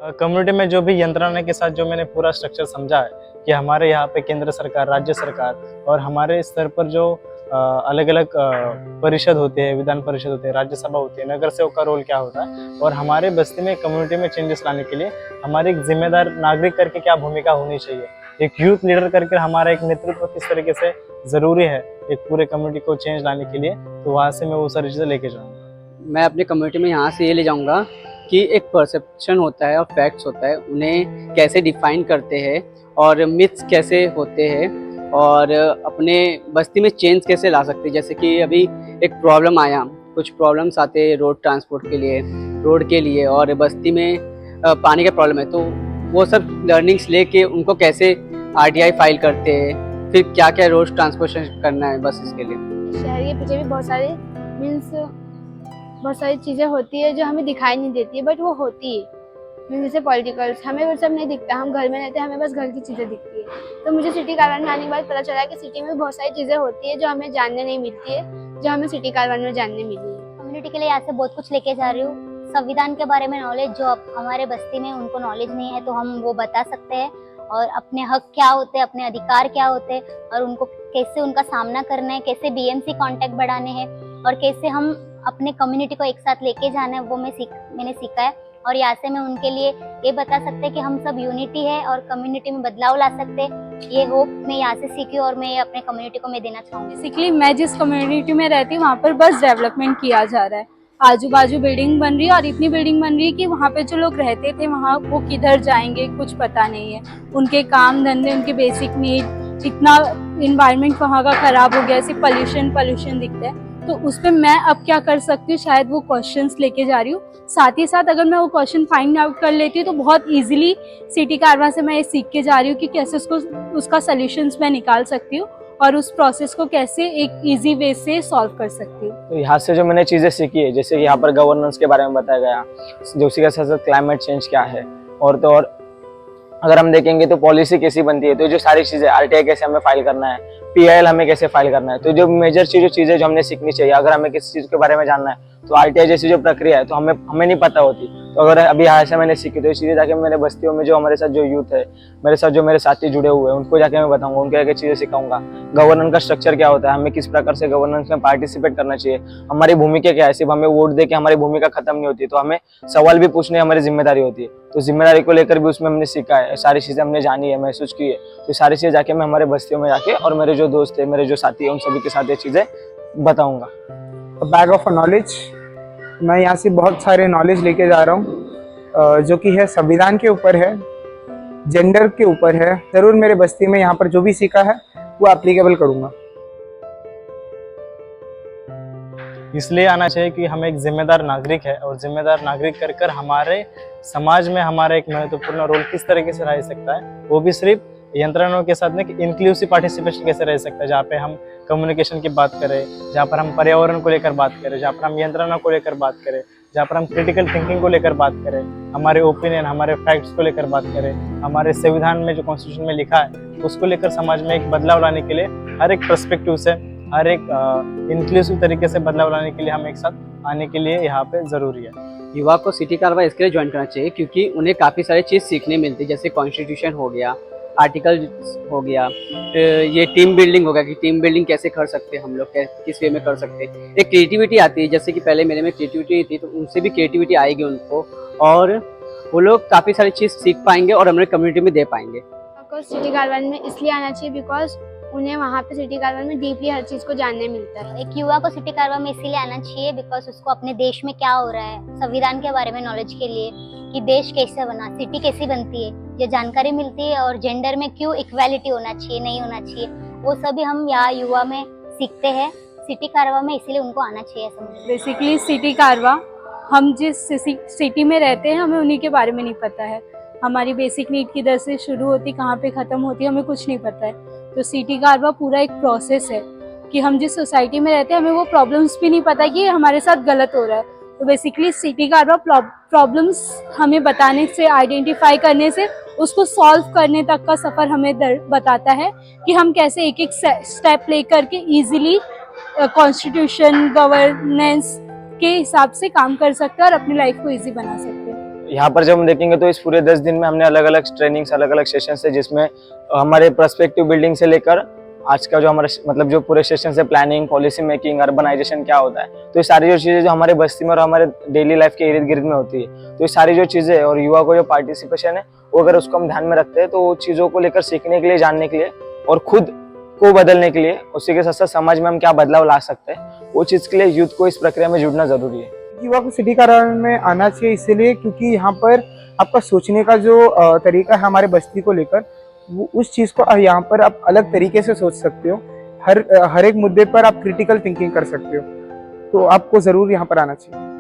Community में जो भी यंत्रणा के साथ जो मैंने पूरा स्ट्रक्चर समझा है कि हमारे यहाँ पे केंद्र सरकार, राज्य सरकार और हमारे स्तर पर जो अलग अलग परिषद होते हैं, विधान परिषद होते हैं, राज्यसभा होती है, नगर सेवक का रोल क्या होता है और हमारे बस्ती में कम्युनिटी में चेंजेस लाने के लिए हमारे एक जिम्मेदार नागरिक करके क्या भूमिका होनी चाहिए, एक यूथ लीडर करके हमारा एक नेतृत्व किस तरीके से जरूरी है एक पूरे कम्युनिटी को चेंज लाने के लिए, तो वहाँ से मैं वो सारी चीज़ें लेके जाऊँगा। मैं अपनी कम्युनिटी में यहाँ से ये ले जाऊँगा कि एक परसेप्शन होता है और फैक्ट्स होता है, उन्हें कैसे डिफाइन करते हैं और मिथ्स कैसे होते हैं और अपने बस्ती में चेंज कैसे ला सकते हैं। जैसे कि अभी एक प्रॉब्लम आया, कुछ प्रॉब्लम्स आते हैं रोड ट्रांसपोर्ट के लिए, रोड के लिए, और बस्ती में पानी का प्रॉब्लम है, तो वो सब लर्निंग्स लेके उनको कैसे RTI फाइल करते हैं, फिर क्या क्या रोड ट्रांसपोर्टेशन करना है बस इसके लिए। शहर के पीछे भी बहुत सारी चीज़ें होती है जो हमें दिखाई नहीं देती है, बट वो होती है। जैसे पॉलिटिकल्स, हमें वो सब नहीं दिखता, हम घर में रहते हैं, हमें बस घर की चीज़ें दिखती है। तो मुझे सिटी कारवान में आने के बाद पता चला कि सिटी में बहुत सारी चीज़ें होती है जो हमें जानने नहीं मिलती है, जो हमें सिटी कारवान में जानने मिली है। कम्युनिटी के लिए यहाँ से बहुत कुछ लेके जा रही हूँ। संविधान के बारे में नॉलेज जो अब हमारे बस्ती में उनको नॉलेज नहीं है, तो हम वो बता सकते हैं, और अपने हक क्या होते हैं, अपने अधिकार क्या होते हैं और उनको कैसे उनका सामना करना है, कैसे BMC कॉन्टैक्ट बढ़ाने हैं और कैसे हम अपने कम्युनिटी को एक साथ लेके जाना है, वो मैंने सीखा है। और यहाँ से मैं उनके लिए ये बता सकते हैं कि हम सब यूनिटी है और कम्युनिटी में बदलाव ला सकते हैं। ये होप मैं यहाँ से सीखी और मैं अपने कम्युनिटी को मैं देना चाहूँगी। बेसिकली मैं जिस कम्युनिटी में रहती हूँ वहाँ पर बस डेवलपमेंट किया जा रहा है, आजू बाजू बिल्डिंग बन रही है और इतनी बिल्डिंग बन रही है कि वहाँ पे जो लोग रहते थे वहाँ वो किधर जाएंगे कुछ पता नहीं है। उनके काम धंधे, उनके बेसिक नीड, इतना इन्वायरमेंट वहाँ का खराब हो गया, सिर्फ पॉल्यूशन दिखता है। तो उस पर मैं अब क्या कर सकती हूँ, शायद वो क्वेश्चंस लेके जा रही हूँ। साथ ही साथ अगर मैं वो क्वेश्चन फाइंड आउट कर लेती हूँ तो बहुत इजीली सिटी कारवां से मैं ये सीख के जा रही हूँ कि कैसे उसका सॉल्यूशंस मैं निकाल सकती हूँ और उस प्रोसेस को कैसे एक इजी वे से सॉल्व कर सकती हूँ। तो यहाँ से जो मैंने चीज़ें सीखी है, जैसे कि यहाँ पर गवर्नेंस के बारे में बताया गया, जो उसी के साथ साथ क्लाइमेट चेंज क्या है, और तो और अगर हम देखेंगे तो पॉलिसी कैसी बनती है, तो जो सारी चीज़ें RTI कैसे हमें फाइल करना है, PIL हमें कैसे फाइल करना है, तो जो मेजर चीज़ें जो हमने सीखनी चाहिए। अगर हमें किसी चीज़ के बारे में जानना है तो RTI जैसी जो प्रक्रिया है तो हमें नहीं पता होती, तो अगर अभी यहाँ से मैंने सीखी तो ये चीज़ें जाके मेरे बस्तियों में जो हमारे साथ जो यूथ है, मेरे साथ जो मेरे साथी जुड़े हुए हैं, उनको जाके मैं बताऊंगा, उनको जाके चीज़ें सिखाऊंगा। गवर्नेंस का स्ट्रक्चर क्या होता है, हमें किस प्रकार से गवर्नेंस में पार्टिसिपेट करना चाहिए, हमारी भूमिका क्या है, सिर्फ हमें वोट दे के हमारी भूमिका खत्म नहीं होती, तो हमें सवाल भी पूछने हमारी जिम्मेदारी होती है। तो जिम्मेदारी को लेकर भी उसमें हमने सीखा है, सारी चीज़ें हमने जानी है, महसूस की है। तो सारी चीज़ें जाके मैं हमारे बस्तियों में जाके और मेरे जो दोस्त है, मेरे जो साथी है, उन सभी के साथ ये चीज़ें बताऊंगा। बैग ऑफ नॉलेज, मैं यहाँ से बहुत सारे नॉलेज लेके जा रहा हूँ जो कि है संविधान के ऊपर है, जेंडर के ऊपर है। ज़रूर मेरे बस्ती में यहाँ पर जो भी सीखा है वो एप्लीकेबल करूँगा। इसलिए आना चाहिए कि हम एक जिम्मेदार नागरिक है और जिम्मेदार नागरिक कर हमारे समाज में हमारा एक महत्वपूर्ण रोल किस तरीके से रह सकता है, वो भी सिर्फ यंत्रणों के साथ में इंक्लूसिव पार्टिसिपेशन कैसे रह सकता है, जहाँ पे हम कम्युनिकेशन की बात करें, जहाँ पर हम पर्यावरण को लेकर बात करें, जहाँ पर हम यंत्रणा को लेकर बात करें, जहाँ पर हम क्रिटिकल थिंकिंग को लेकर बात करें, हमारे ओपिनियन, हमारे फैक्ट्स को लेकर बात करें, हमारे संविधान में जो कॉन्स्टिट्यूशन में लिखा है उसको लेकर समाज में एक बदलाव लाने के लिए हर एक पर्सपेक्टिव से, हर एक इंक्लूसिव तरीके से बदलाव लाने के लिए हम एक साथ आने के लिए यहाँ पे ज़रूरी है। युवा को सिटी कारवां इसके लिए ज्वाइन करना चाहिए क्योंकि उन्हें काफ़ी सारी चीज़ सीखने मिलती है, जैसे कॉन्स्टिट्यूशन हो गया, आर्टिकल हो गया, ये टीम बिल्डिंग हो गया कि टीम बिल्डिंग कैसे कर सकते हैं हम लोग, किस वे में कर सकते हैं। एक क्रिएटिविटी आती है, जैसे कि पहले मेरे में क्रिएटिविटी थी तो उनसे भी क्रिएटिविटी आएगी उनको, और वो लोग काफ़ी सारी चीज़ सीख पाएंगे और हमारे कम्युनिटी में दे पाएंगे। सिटी कारवान में इसलिए आना चाहिए बिकॉज उन्हें वहाँ पे सिटी कारवान में डीपली हर चीज़ को जानने मिलता है। एक युवा को सिटी कारवां में इसीलिए आना चाहिए बिकॉज उसको अपने देश में क्या हो रहा है, संविधान के बारे में नॉलेज के लिए कि देश कैसे बना, सिटी कैसी बनती है, ये जानकारी मिलती है, और जेंडर में क्यों इक्वालिटी होना चाहिए, नहीं होना चाहिए, वो सभी हम यहाँ युवा में सीखते हैं सिटी कारवां में, इसीलिए उनको आना चाहिए। समझ बेसिकली सिटी कारवां, हम जिस सिटी में रहते हैं हमें उन्हीं के बारे में नहीं पता है, हमारी बेसिक नीड किधर से शुरू होती, कहाँ पे ख़त्म होती है, हमें कुछ नहीं पता है। तो सिटी कारवां पूरा एक प्रोसेस है कि हम जिस सोसाइटी में रहते हैं हमें वो प्रॉब्लम्स भी नहीं पता कि हमारे साथ गलत हो रहा है। तो बेसिकली सिटी कारवां प्रॉब्लम्स हमें बताने से, आइडेंटिफाई करने से उसको सॉल्व करने तक का सफ़र हमें बताता है कि हम कैसे एक एक स्टेप ले करके ईजिली कॉन्स्टिट्यूशन, गवर्नेंस के हिसाब से काम कर सकते हैं और अपनी लाइफ को ईजी बना सकते हैं। यहाँ पर जब हम देखेंगे तो इस पूरे 10 दिन में हमने अलग अलग ट्रेनिंग्स, अलग अलग सेशन है, जिसमें हमारे पर्सपेक्टिव बिल्डिंग से लेकर आज का जो हमारा मतलब जो पूरे सेशन है, प्लानिंग, पॉलिसी मेकिंग, अर्बनाइजेशन क्या होता है, तो ये सारी जो चीज़ें जो हमारे बस्ती में और हमारे डेली लाइफ के इर्द गिर्द में होती है, तो ये सारी जो चीज़ें और युवा को जो पार्टिसिपेशन है वो अगर उसको हम ध्यान में रखते हैं तो वो चीज़ों को लेकर सीखने के लिए, जानने के लिए और खुद को बदलने के लिए, उसी के साथ साथ समाज में हम क्या बदलाव ला सकते हैं, वो चीज़ के लिए यूथ को इस प्रक्रिया में जुड़ना जरूरी है। युवा को सिटी कार्यालय में आना चाहिए इसलिए क्योंकि यहाँ पर आपका सोचने का जो तरीका है हमारे बस्ती को लेकर, वो उस चीज़ को यहाँ पर आप अलग तरीके से सोच सकते हो। हर एक मुद्दे पर आप क्रिटिकल थिंकिंग कर सकते हो, तो आपको ज़रूर यहाँ पर आना चाहिए।